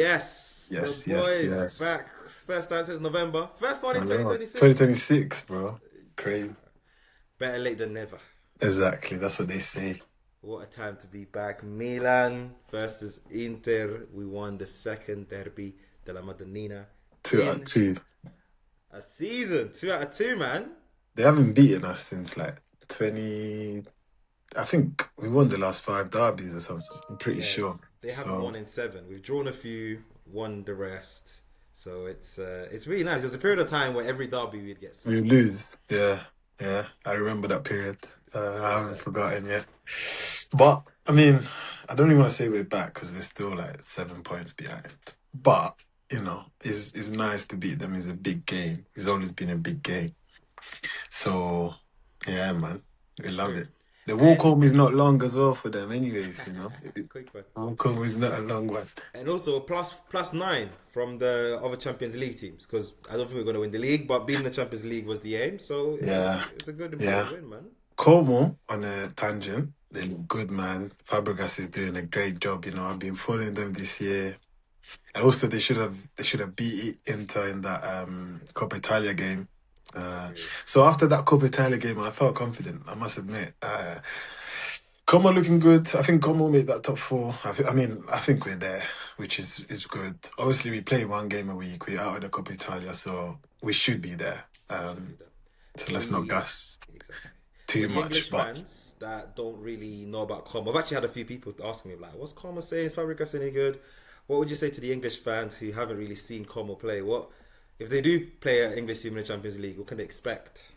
Yes, the Yes, yes, boys yes. back. First time since November. First one I in know. 2026. 2026, bro. Yeah, Crazy. better late than never. Exactly. That's what they say. What a time to be back. Milan versus Inter. We won the second derby della Madonnina Two out of in two. a season. 2 out of 2, man. They haven't beaten us since like 20. I think we won the last five derbies or something. I'm pretty Yeah, sure. they haven't So won in 7. We've drawn a few, won the rest. So it's really nice. There was a period of time where every derby we'd get we sacked. lose. Yeah, yeah. I remember that period. I Very haven't sad. forgotten yet. But I mean, I don't even want to say we're back because we're still like 7 points behind. But it's nice to beat them. It's a big game. It's always been a big game. So yeah, man, we It's love true. it. The walk And home is not long as well for them, anyways. quick one. Walk home is not a long one. And also plus 9 from the other Champions League teams because I don't think we're going to win the league, but being the Champions League was the aim. So Yeah, it's a good important yeah. win, man. Como on a tangent, they look good, man. Fabregas is doing a great job. I've been following them this year. And also they should have beat Inter in that Coppa Italia game. Agreed. So after that Coppa Italia game, I felt confident. I must admit. Como looking good. I think Como will make that top four. I think we're there, which is good. Obviously, we play one game a week. We're out of the Coppa Italia, so we should be there. Should be done. So For let's not the gas exactly for too the much. English But fans that don't really know about Como, I've actually had a few people asking me like, "What's Como saying? Is Fabregas any good?" What would you say to the English fans who haven't really seen Como play? What if they do play an English team in the Champions League? What can they expect?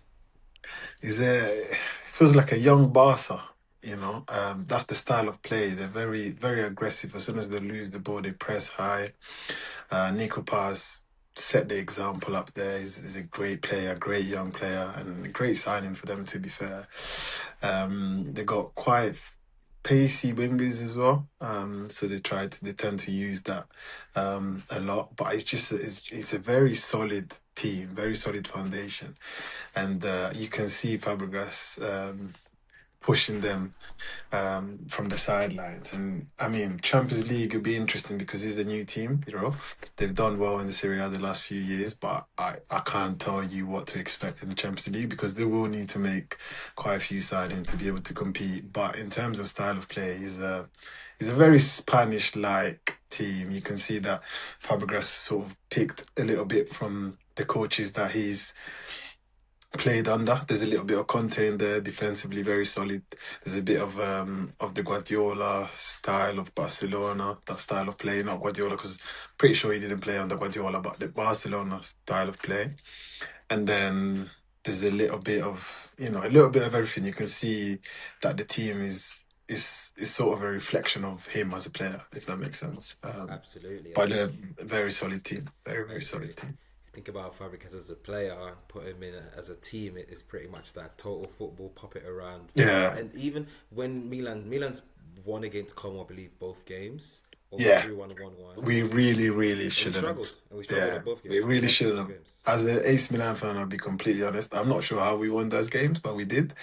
is there? It feels like a young Barca. That's the style of play. They're very, very aggressive. As soon as they lose the ball, they press high. Nico Paz set the example up there. He's a great player, great young player, and a great signing for them, to be fair. They got quite pacey wingers as well. So they tend to use that a lot. But it's a very solid team, very solid foundation. And you can see Fabregas pushing them from the sidelines. And I mean, Champions League will be interesting because it's a new team. They've done well in the Serie A the last few years, but I can't tell you what to expect in the Champions League because they will need to make quite a few signings to be able to compete. But in terms of style of play, he's a very Spanish-like team. You can see that Fabregas sort of picked a little bit from the coaches that he's played under. There's a little bit of Conte in there, defensively very solid. There's a bit of the Guardiola style of Barcelona, that style of play, not Guardiola, because pretty sure he didn't play under Guardiola, but the Barcelona style of play. And then there's a little bit of everything. You can see that the team is sort of a reflection of him as a player, if that makes sense. Absolutely. I But they're think a very solid team, very I very agree. solid team. Think about Fabregas as a player, put him in as a team. It is pretty much that total football, pop it around. Yeah, And even when Milan's won against Como, I believe both games, or we yeah. drew 1-1, We really, really and we shouldn't have. struggled, and we struggled Yeah, at both we games. We really lost shouldn't both have. games. As an AC Milan fan, I'll be completely honest. I'm not sure how we won those games, but we did.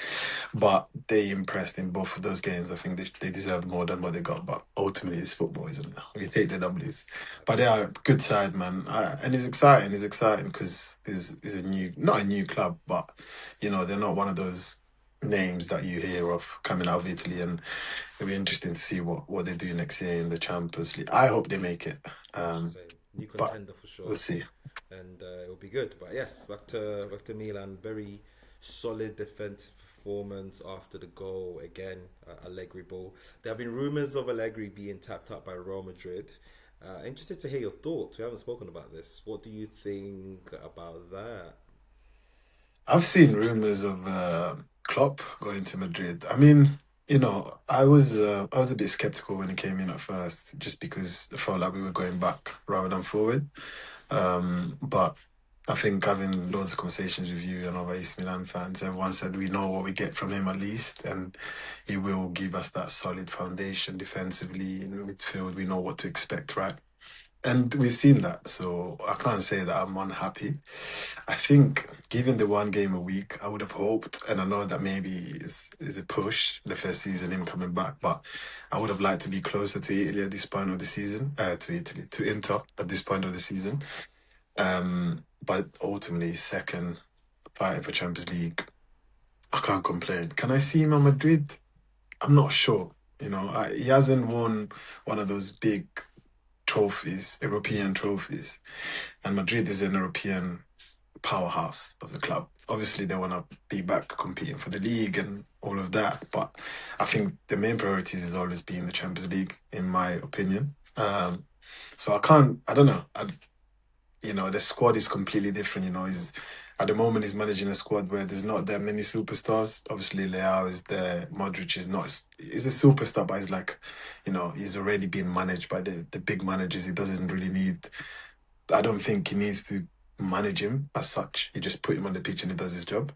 But they impressed in both of those games. I think they deserved more than what they got. But ultimately, it's football, isn't it? We take the W's. But they are a Absolutely. good side, man. And it's exciting. It's exciting because it's not a new club, but they're not one of those names that you hear of coming out of Italy, and it'll be interesting to see what they do next year in the Champions League. I hope they make it, Same new but contender for we'll sure, see. and it will be good. But yes, back to Milan. Very solid defensive performance after the goal again. Allegri ball. There have been rumours of Allegri being tapped up by Real Madrid. Interested to hear your thoughts. We haven't spoken about this. What do you think about that? I've seen rumors of Klopp going to Madrid. I mean, I was a bit skeptical when he came in at first, just because I felt like we were going back rather than forward. But I think having loads of conversations with you and other AC Milan fans, everyone said we know what we get from him at least, and he will give us that solid foundation defensively in midfield. We know what to expect, right? And we've seen that, so I can't say that I'm unhappy. I think given the one game a week, I would have hoped, and I know that maybe is a push the first season him coming back, but I would have liked to be closer to Italy at this point of the season, to Inter at this point of the season. But ultimately, second, fighting for Champions League, I can't complain. Can I see him at Madrid? I'm not sure. He hasn't won one of those big trophies, European trophies, and Madrid is an European powerhouse of the club. Obviously, they want to be back competing for the league and all of that, but I think the main priorities has always been the Champions League, in my opinion. So I can't, I don't know. The squad is completely different. He's at the moment he's managing a squad where there's not that many superstars. Obviously, Leao is there. Modric is not. He's a superstar, but he's like, he's already been managed by the big managers. He doesn't really need. I don't think he needs to manage him as such. You just put him on the pitch and he does his job.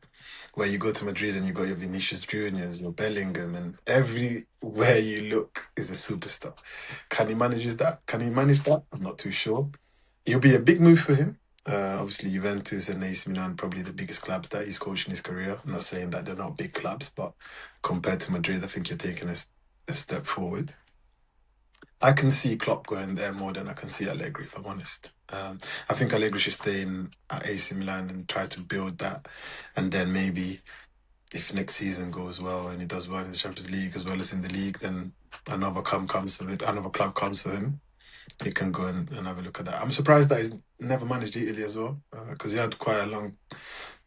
Where you go to Madrid and you got your Vinicius Juniors, your Bellingham, and everywhere you look is a superstar. Can he manage that? Can he manage that? I'm not too sure. It'll be a big move for him. Obviously, Juventus and AC Milan probably the biggest clubs that he's coached in his career. I'm not saying that they're not big clubs, but compared to Madrid, I think you're taking a step forward. I can see Klopp going there more than I can see Allegri, if I'm honest. I think Allegri should stay in at AC Milan and try to build that, and then maybe if next season goes well and he does well in the Champions League as well as in the league, then another club comes for him. He can go and have a look at that. I'm surprised that he's never managed Italy as well, because he had quite a long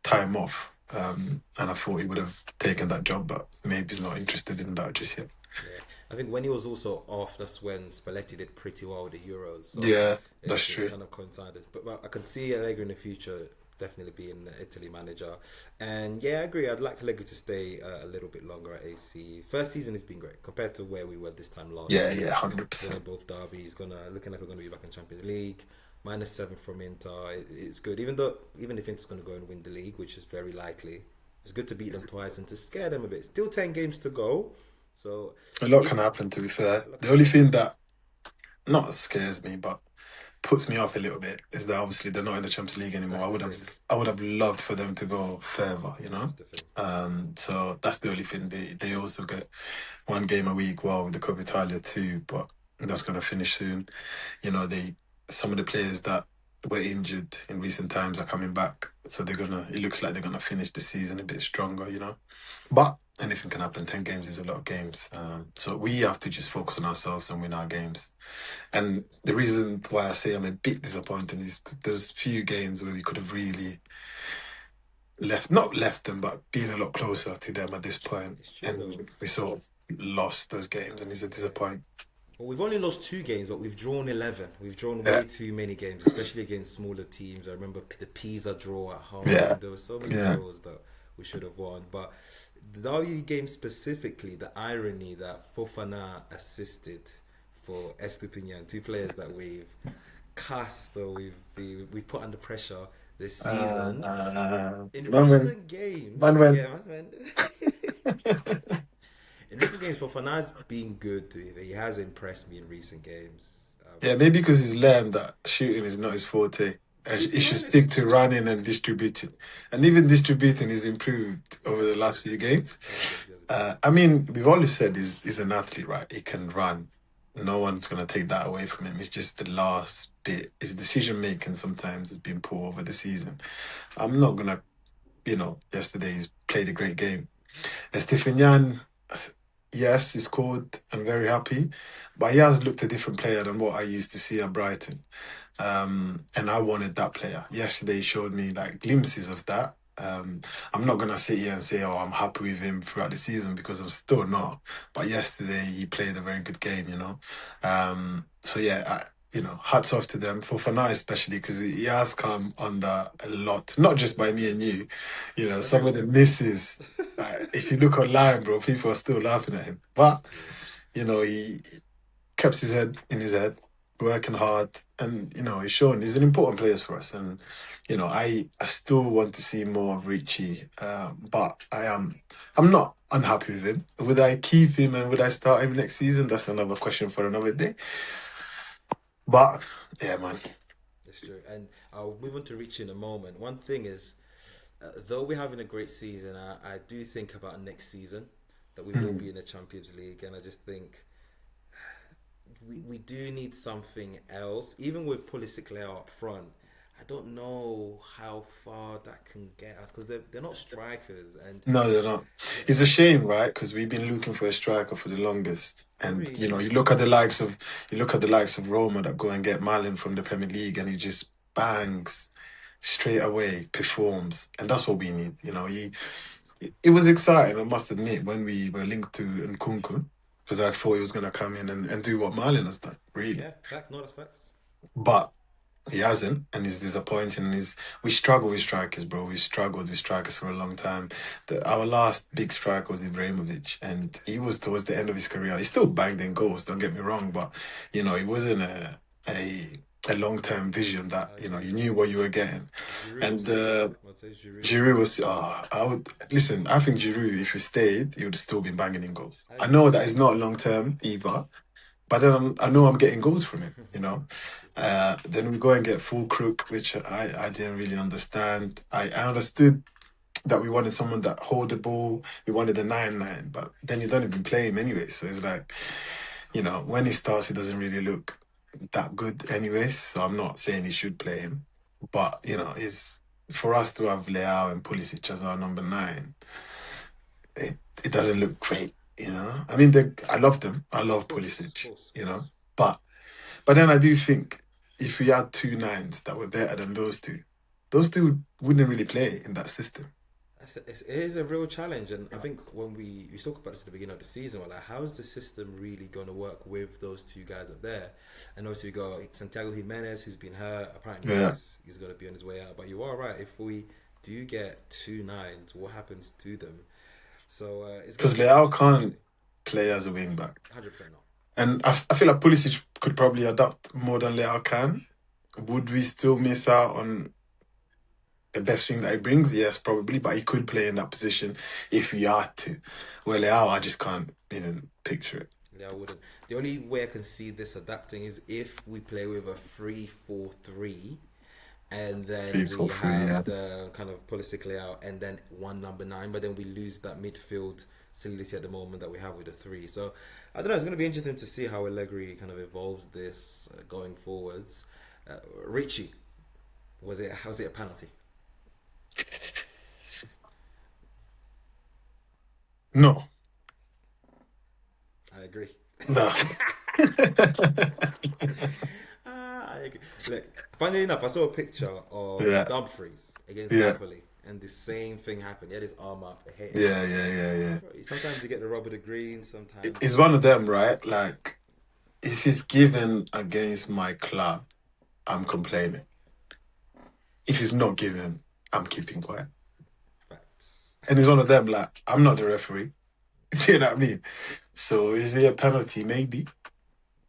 time off, and I thought he would have taken that job, but maybe he's not interested in that just yet. Yeah, I think when he was also off, that's when Spalletti did pretty well with the Euros. So Yeah, that's it true. kind of coincided. But I can see Allegri in the future definitely being the Italy manager. And yeah, I agree. I'd like Allegri to stay a little bit longer at AC. First season has been great compared to where we were this time last Yeah, season. yeah, Winning 100%. both derbies, looking like we're gonna be back in Champions League. -7 from Inter. It's good. Even if Inter's gonna go and win the league, which is very likely, it's good to beat them twice and to scare them a bit. Still 10 games to go. So A lot can if happen, to be fair. The only thing that not scares me, but puts me off a little bit is that obviously they're not in the Champions League anymore. that's the thing. I would have loved for them to go further, That's the thing. So that's the only thing. They also get one game a week, well, with the Coppa Italia too, but that's gonna finish soon. Some of the players that were injured in recent times are coming back, so it looks like they're gonna finish the season a bit stronger. But anything can happen. 10 games is a lot of games, so we have to just focus on ourselves and win our games. And the reason why I say I'm a bit disappointed is there's few games where we could have really not left them, but been a lot closer to them at this point, It's true though. and we sort of lost those games, and it's a Yeah. disappointment. Well, we've only lost 2 games, but we've drawn 11. We've drawn Yeah, way too many games, especially against smaller teams. I remember the Pisa draw at home. yeah, There were so many yeah. draws that we should have won. But the W game specifically, the irony that Fofana assisted for Estupinian, 2 players that we've cast or we've put under pressure this season. In Man, recent man, games, when. yeah, man. In recent games, Fofana's been good. He has impressed me in recent games. Yeah, maybe because he's learned that shooting is not his forte. And To he be should stick honest, to running and distributing. And even distributing is improved over the last few games. last games he has I improved. mean, we've always said he's an athlete, right? He can run. No one's going to take that away from him. It's just the last bit. His decision making sometimes has been poor over the season. I'm not going to, yesterday he's played a great game. Estefanian, yes, he scored. I'm very happy. But he has looked a different player than what I used to see at Brighton. And I wanted that player. Yesterday he showed me like glimpses of that. I'm not gonna sit here and say, "Oh, I'm happy with him throughout the season," because I'm still not. But yesterday he played a very good game. So yeah, hats off to them for now, especially because he has come under a lot, not just by me and you. Some of the Everyone. misses. If you look online, bro, people are still laughing at him. But It's true. he kept his head in his head, working hard, and he's shown he's an important player for us. And I still want to see more of Ricci, but I'm not unhappy with him. Would I keep him and would I start him next season? That's another question for another day. But yeah, man. It's true. And I'll move on to Ricci in a moment. One thing is, though we're having a great season, I do think about next season that we will be in the Champions League, and I just think we do need something else. Even with Pulisic Leo up front, I don't know how far that can get us because they're not strikers, and No, they're not. yeah, It's a shame, right? Because we've been looking for a striker for the longest. And very you know, you look at the likes of Roma that go and get MILAN from the Premier League, and he just bangs straight away, performs, and that's what we need. You know, it was exciting, I must admit, when we were linked to Nkunku, because I thought he was gonna come in and do what MILAN has done, really. yeah, fact, no, that's facts. But he hasn't, and he's disappointing. And we struggle with strikers, bro. We struggled with strikers for a long time. Our last big striker was Ibrahimovic, and he was towards the end of his career. He still banged in goals. Don't get me wrong, but you know, he wasn't a long term vision that you know you Giroud, knew what you were getting. Giroud was And sitting. I'd say Giroud was Giroud sitting. was. I would listen. I think Giroud, if he stayed, he would still been banging in goals. I I agree. know that is not long term either, but then I know I'm getting goals from him, you know. Then we go and get full crook, which I didn't really understand. I understood that we wanted someone that hold the ball. We wanted a 9-9, but then you don't even play him anyway. So it's like, you know, when he starts, he doesn't really look that good anyways. So I'm not saying he should play him. But, you know, it's for us to have Leao and Pulisic as our number 9, it doesn't look great, you know. I mean, I love them. I Of love course, of Pulisic, course, of you know. course. But then I do think if we had two nines that were better than those two wouldn't really play in that system. It is a real challenge, and I think when we talk about this at the beginning of the season, we're like, how is the system really going to work with those two guys up there? And obviously we got Santiago Jimenez, who's been hurt. Apparently Yeah, he's going to be on his way out. But you are right. If we do get two nines, what happens to them? So it's going because to be Leao interesting to can't see. play as a wing back, 100% not. and I feel like Pulisic could probably adapt more than Leao can. Would we still miss out on the best thing that he brings? Yes, probably, but he could play in that position if he had to. Well, Leao, I just can't even picture it. Yeah, I wouldn't. The only way I can see this adapting is if we play with a 3-4-3, and Three, then we four, three, have yeah. the kind of Pulisic layout and then one number 9, but then we lose that midfield solidity at the moment that we have with the 3. So I don't know. It's going to be interesting to see how Allegri kind of evolves this going forwards. Ricci, was it a penalty? No, I agree. no. I agree. Look, funny enough, I saw a picture of Yeah, Dumfries against yeah. Napoli, and the same thing happened. He had his arm up, hit him. Yeah, yeah, yeah, yeah. Sometimes you get the rub of the green, sometimes It's one of them, right? Like, if it's given against my club, I'm complaining. If it's not given, I'm keeping quiet. facts. And it's one of them, like, I'm not the referee. Do you know what I mean? So is it a penalty? Maybe.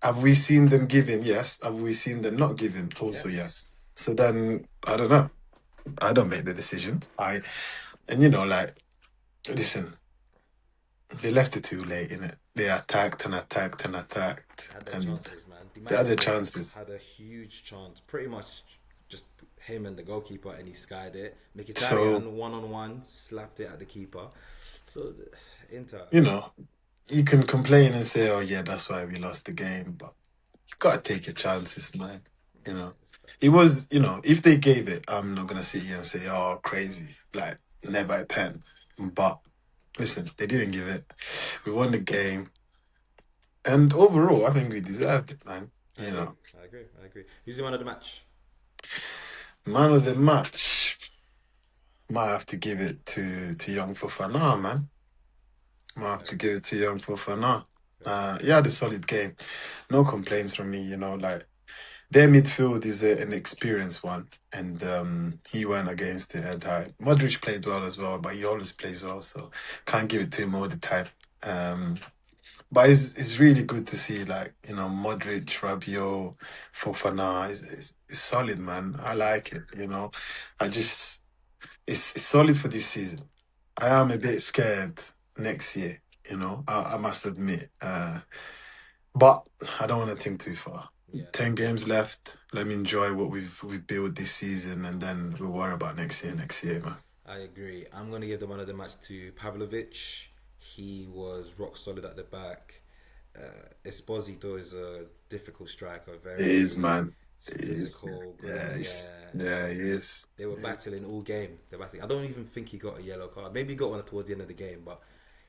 Have we seen them given? Yes. Have we seen them not given? Also, Yes. yes. So then, I don't know. I don't make the decisions. And you know, like, listen, they left it too late, innit? They attacked and attacked and attacked. Had their And chances, man. Di they had their Matteo chances. had a huge chance. Pretty much just him and the goalkeeper, and he skied it. So, Mkhitaryan, one on one, slapped it at the keeper. So, Inter. you know, you can complain and say, "Oh yeah, that's why we lost the game," but you gotta take your chances, man. You know, it was, you know, if they gave it, I'm not gonna sit here and say, "Oh, crazy," like never a pen. But listen, they didn't give it. We won the game, and overall, I think we deserved it, man. I You agree. know, I agree. I agree. Who's the man of the match? man of the match might have to give it to Young Fofana, man. Might have Fair to enough. give it to Young Fofana. Fair enough. He had a solid game. No complaints from me, you know, like their midfield is an experienced one, and he went against it head high. Modric played well as well, but he always plays well, so can't give it to him all the time. Um, but it's really good to see, like, you know, Modric, Rabiot, Fofana is solid, man. I like it, you know. I just it's solid for this season. I am a bit scared next year, you know. I must admit, but I don't want to think too far. Yeah, 10 games left. Let me enjoy what we've built this season, and then we'll worry about next year. Next year, man. I agree. I'm gonna give the man of the match to Pavlovic. He was rock solid at the back. Esposito is a difficult striker, It is, very man. It is. physical, good in Yeah, the air, yeah, he and is. they were battling all game. They're battling. I don't even think he got a yellow card. Maybe he got one towards the end of the game, but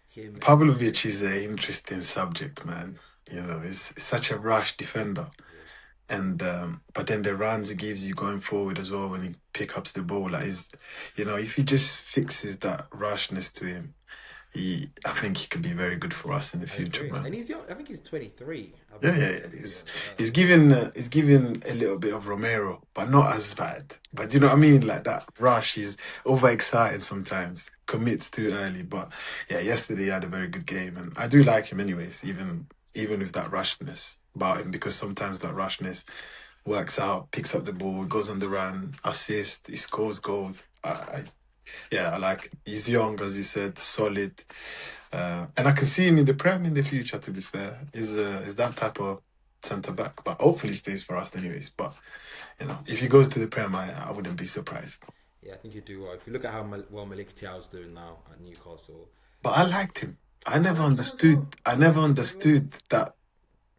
him and Pavlovic is an interesting subject, man. You know, he's such a rash defender. yes, And but then the runs he gives you going forward as well when he pick ups the ball, like is, you know, if he just fixes that rashness to him, I think he could be very good for us in the I future, agree. man. And he's young. I think he's 23. I Yeah, yeah, believe. yeah. I could be wrong. He's given a little bit of Romero, but not as bad. But you know what I mean? Like that rush, he's overexcited sometimes, commits too early. But yeah, yesterday he had a very good game, and I do like him anyways, even with that rashness about him, because sometimes that rashness works out, picks up the ball, goes on the run, assist, he scores goals. Yeah, I like him. He's young, as you said, solid. And I can see him in the Prem in the future, to be fair. Is that type of centre back. But hopefully he stays for us anyways. But you know, if he goes to the Prem, I wouldn't be surprised. Yeah, I think you do well. If you look at how well Malik Thiaw's doing now at Newcastle, But I liked him. I liked him as well. I I never liked him as well. understood that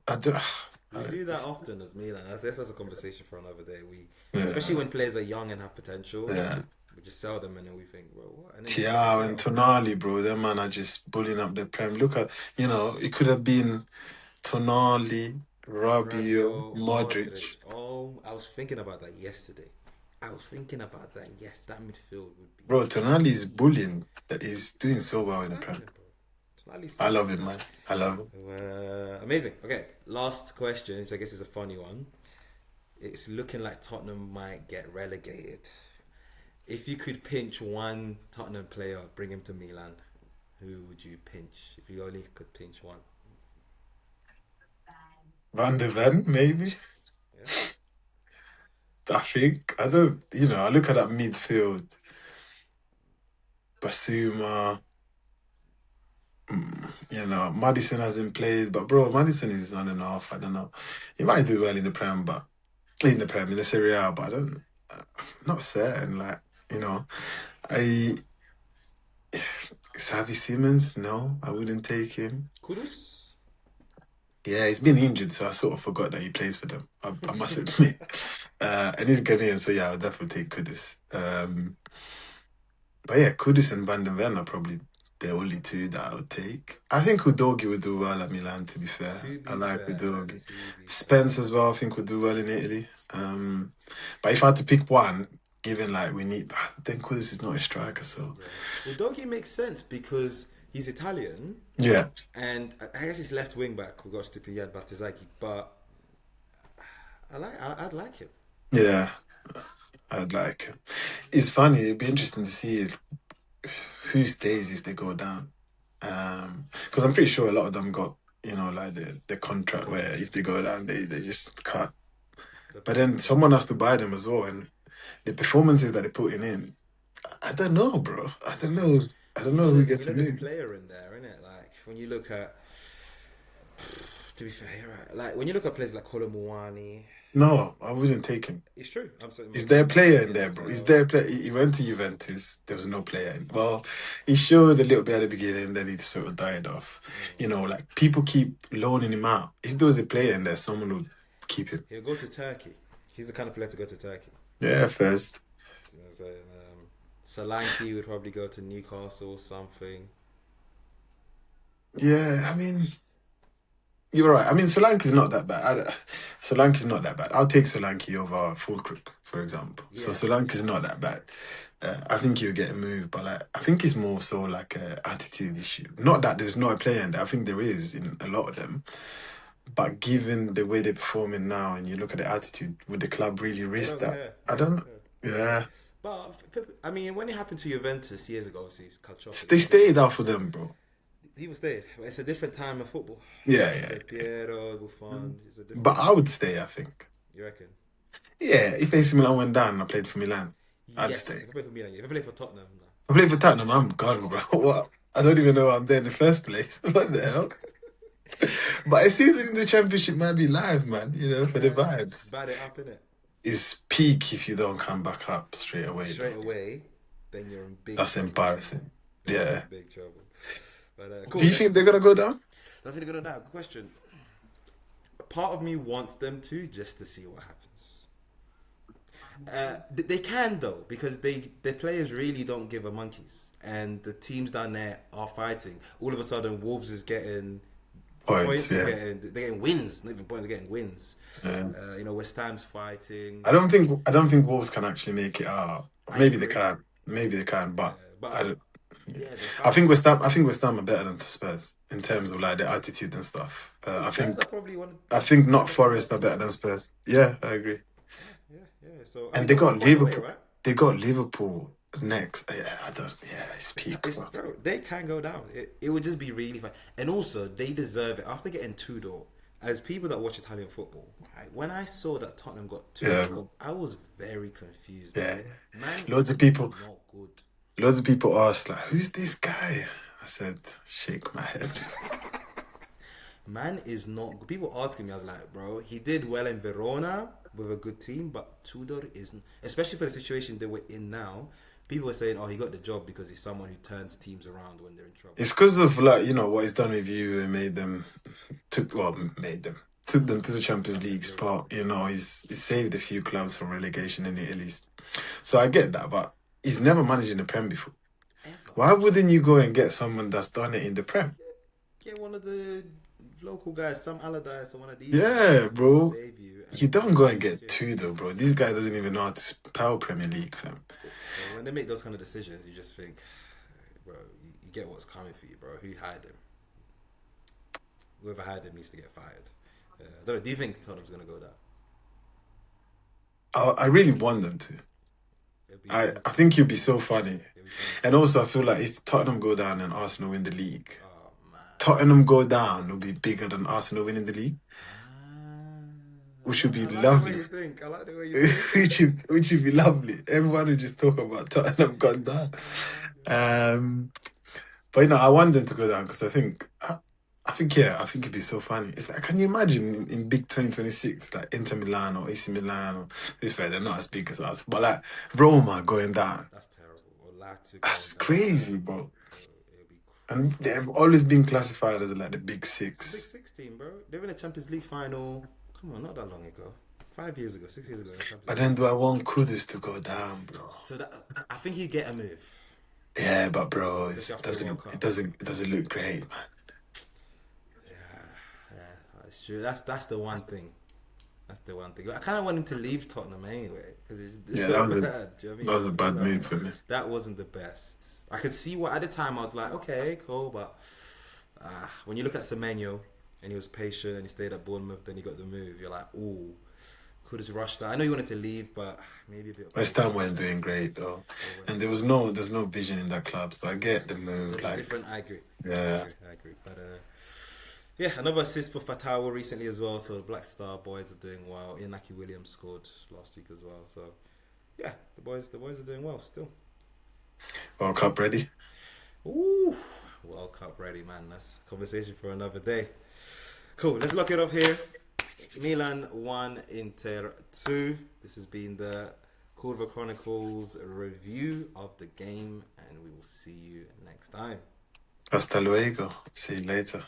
I do We do that often as Milan. That's a conversation for another day. We, especially yeah, when players are young and have potential, yeah. we just sell them and then we think, bro, what? And then you just Tiao and sell. Tonali, bro, them man are just bullying up the Prem. Look at, it could have been Tonali, Rabio, Rabiot, Modric. Modric. Oh, I was thinking about that yesterday. I was thinking about that. Yes, that midfield would be Bro, Tonali is bullying. That he's doing so well in the selling Prem. it, bro. Slightly I selling love it. him, man. I love him. Amazing. Okay, last question, which I guess is a funny one. It's looking like Tottenham might get relegated. If you could pinch one Tottenham player, bring him to Milan, who would you pinch? If you only could pinch one. Van de Ven, maybe. Yeah. I think. I don't, I look at that midfield. Basuma, Madison hasn't played, but bro, Madison is on and off. I don't know. He might do well in the Prem, but in the Serie A, but I don't, not certain. Like, you know, I, Xavi Simmons, no, I wouldn't take him. Kudus? Yeah, he's been injured, so I sort of forgot that he plays for them. I must admit. And he's Ghanaian, so yeah, I'll definitely take Kudus. But yeah, Kudus and Van den Ven are probably the only two that I would take. I think Udogi would do well at Milan, to be fair. To I be like fair, Udogi. to be fair. Spence as well, I think would do well in Italy. But if I had to pick one, given like we need, then Kudus is not a striker, so Yeah. Well, Dogi makes sense because he's Italian yeah, and I guess he's left wing back who got Stupinian Bartezaki, but I'd like him. yeah, I'd like him. It's funny, it'd be interesting to see who stays if they go down. Because I'm pretty sure a lot of them got, like the contract where if they go down, they just cut. The But then problem, someone has to buy them as well, and the performances that they're putting in, I don't know, bro. I don't know. I don't know who gets a there's move. player in there, isn't it? Like when you look at, to be fair, you're right. Like when you look at players like Kolomouani, No, I wouldn't take him. it's true. I'm saying Is there a player in there, bro? Is Martinez, there a player? He went to Juventus. There was no player in. Well, he showed a little bit at the beginning, then he sort of died off. Like people keep loaning him out. If there was a player in there, someone would keep him. he'll go to Turkey. He's the kind of player to go to Turkey. Yeah, first. You know what I'm saying? Solanke would probably go to Newcastle or something. Yeah, I mean, you're right. I mean, Solanke's not that bad. Solanke's not that bad. I'll take Solanke over Fulkrug, for example. So Yeah, Solanke's not that bad. I think he'll get a move, but like I think it's more so like a attitude issue. Not that there's not a player in there. I think there is in a lot of them. But given the way they're performing now, and you look at the attitude, would the club really they risk don't that? care. I They don't don't know. care. Yeah, But I mean, when it happened to Juventus years ago, obviously Calciopoli, they stayed out for them, bro. he was there. But it's a different time of football. Yeah, yeah. Del Piero, Buffon, it's a But different. I would stay. I think. You reckon? Yeah, if AC Milan went down, and I played for Milan. I'd Yes. stay. If I play for Milan, yeah. If I play for Tottenham, no. I play for Tottenham. I'm gone, bro. What? I don't even know I'm there in the first place. What the hell? But a season in the championship might be live, man. You know, for the Yeah, just vibes. bat it up in it It's peak if you don't come back up straight away, straight though. away. Then you're in big That's trouble. embarrassing. Then you're in Yeah. big trouble. But Do cool. you think they're gonna go down? I think they're gonna die. Good question. Part of me wants them to just to see what happens. They can though because the players really don't give a monkeys, and the teams down there are fighting. All of a sudden, Wolves is getting Points, points, is yeah. getting they're getting wins, not even points, they're getting wins. Yeah. West Ham's fighting. I don't think Wolves can actually make it out. I Maybe they agree. can. Maybe they can, Yeah, but I but don't. Yeah. yeah, they're I fighting. think West Ham. I think West Ham are better than Spurs in terms of like their attitude and stuff. I think I Spurs are think. probably one of I think the not second Forest best are better teams. than Spurs. Yeah, I agree. Yeah. So I And mean, they they're got 1 point away, Liverpool. right? They got Liverpool next. Yeah, I don't. Yeah, it's peak, It's bro. bro, they can go down. It would just be really fun, and also they deserve it after getting 2-0. As people that watch Italian football, right, when I saw that Tottenham got two Yeah, 0 I was very confused, yeah. bro. Man Loads of is people. not good. Loads of people asked like, "Who's this guy?" I said, "Shake my head." Man is not good. People asking me, I was like, bro, he did well in Verona with a good team, but Tudor isn't, especially for the situation they were in now. People were saying, oh, he got the job because he's someone who turns teams around when they're in trouble. It's because of like what he's done with you and made them took them to the Champions Champions League League. spot. He's saved a few clubs from relegation in Italy. So I get that, but he's never managed in the Prem before. Ever. Why wouldn't you go and get someone that's done it in the Prem? Get one of the local guys, some Allardyce or one of these guys Yeah, to just bro. save you You and don't get go you and next get year. two though, bro. This guy doesn't even know how to spell Premier League, fam. So when they make those kind of decisions, you just think, bro, you get what's coming for you, bro. Who hired him? Whoever hired him needs to get fired. I don't know. Do you think Tottenham's gonna go down? I really want them to. It'll be I think it'd be so funny. it'll be funny to And see. also, I feel like if Tottenham go down and Arsenal win the league, Oh man. Tottenham go down will be bigger than Arsenal winning the league, which would be I like the way lovely. you think. I like the way you think. which would be lovely. Everyone would just talk about Tottenham gone down. Um, but I want them to go down because I think it'd be so funny. It's like, can you imagine in big 2026, like Inter Milan or AC Milan, or to be fair, they're not as big as us, but like Roma going down. That's terrible. Or Lazio That's going down. crazy, bro. It'll be And crazy. they've always been classified as like the big It's a Big six. 16, bro. They were in the Champions League final. Come on, not that long ago. 5 years ago, 6 years ago in the But Champions then League. do I want Kudus to go down, bro? So that I think he'd get a move, Yeah, but bro, especially it after the doesn't World it Cup. doesn't it doesn't look great, man. Yeah, that's true. That's the one thing. That's the one thing. I kind of want him to leave Tottenham anyway because it's Yeah, so that was bad. Do you know what I that was a mean? bad move for me. That wasn't the best. I could see what at the time I was like, okay, cool, but when you look at Semenyo and he was patient and he stayed at Bournemouth, then he got the move. You're like, ooh, could have rushed that. I know you wanted to leave, but maybe a bit of West Ham patience. weren't doing great though, They and weren't there's no vision in that club. So I get the So move, it's a like different. I agree. yeah. I agree. But yeah, another assist for Fatawa recently as well. So the Black Star boys are doing well. Inaki Williams scored last week as well. So yeah, the boys are doing well still. World Cup ready? Ooh, World Cup ready, man. That's a conversation for another day. Cool. Let's lock it off here. Milan 1, Inter 2. This has been the Curva Chronicles review of the game, and we will see you next time. Hasta luego. See you later.